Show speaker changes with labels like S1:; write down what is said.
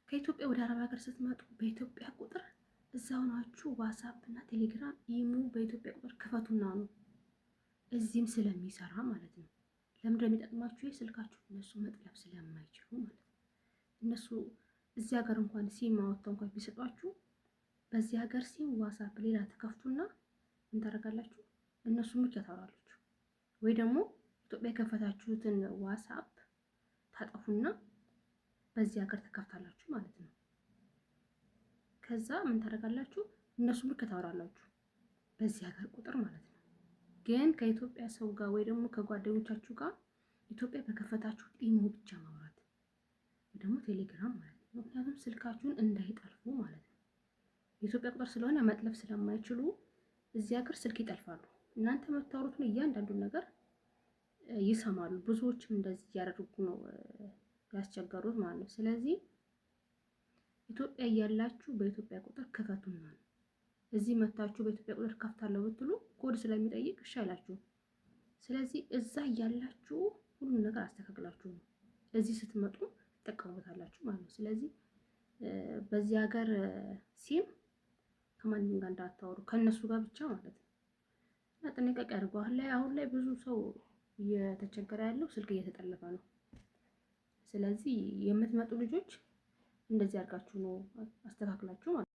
S1: ከኢትዮጵያ ወደ አረብ ሀገር ስትመጡ በኢትዮጵያ ቁጥር እዛው ናችሁ። ዋትስአፕ እና ቴሌግራም ኢሙ በኢትዮጵያ ቁጥር ክፈቱና ነው እዚህም ስለሚሰራ ማለት ነው። ለምንድን ነው የሚጠቅማችሁ? የስልካችሁ እነሱ መጥለፍ ስለማይችሉ ማለት ነው። እነሱ እዚህ ሀገር እንኳን ሲም አወጣው እንኳን ቢሰጧችሁ በዚህ ሀገር ሲም ዋትስአፕ ሌላ ተከፍቱና ምን ታደርጋላችሁ? እነሱ ብቻ ታወራላችሁ። ወይ ደግሞ ኢትዮጵያ የከፈታችሁትን ዋትስአፕ ታጠፉና በዚህ ሀገር ተከፍታላችሁ ማለት ነው። ከዛ ምን ታደርጋላችሁ? እነሱ ብቻ ታወራላችሁ በዚህ ሀገር ቁጥር ማለት ነው። ግን ከኢትዮጵያ ሰው ጋር ወይ ደግሞ ከጓደኞቻችሁ ጋር ኢትዮጵያ በከፈታችሁት ኢሞ ብቻ ማውራት ወይ ደግሞ ቴሌግራም ማለት ነው። ምክንያቱም ስልካችሁን እንዳይጠልፉ ማለት ነው። የኢትዮጵያ ቁጥር ስለሆነ መጥለፍ ስለማይችሉ እዚህ ሀገር ስልክ ይጠልፋሉ። እናንተ የምታወሩትን እያንዳንዱን ነገር ይሰማሉ። ብዙዎችም እንደዚህ እያደረጉ ነው ያስቸገሩት ማለት ነው። ስለዚህ ኢትዮጵያ እያላችሁ በኢትዮጵያ ቁጥር ክፈቱና ነው። እዚህ መታችሁ በኢትዮጵያ ቁጥር ከፍታለሁ ብትሉ ኮድ ስለሚጠይቅ እሺ አይላችሁም። ስለዚህ እዛ እያላችሁ ሁሉን ነገር አስተካክላችሁ ነው እዚህ ስትመጡ ተጠቀሙታላችሁ ማለት ነው። ስለዚህ በዚህ ሀገር ሲም ከማንም ጋር እንዳታወሩ ከነሱ ጋር ብቻ ማለት ነው። እና ጥንቃቄ አድርጉ። አሁን ላይ ብዙ ሰው እየተቸገረ ያለው ስልክ እየተጠለፈ ነው። ስለዚህ የምትመጡ ልጆች እንደዚህ አድርጋችሁ ነው አስተካክላችሁ ማለት ነው።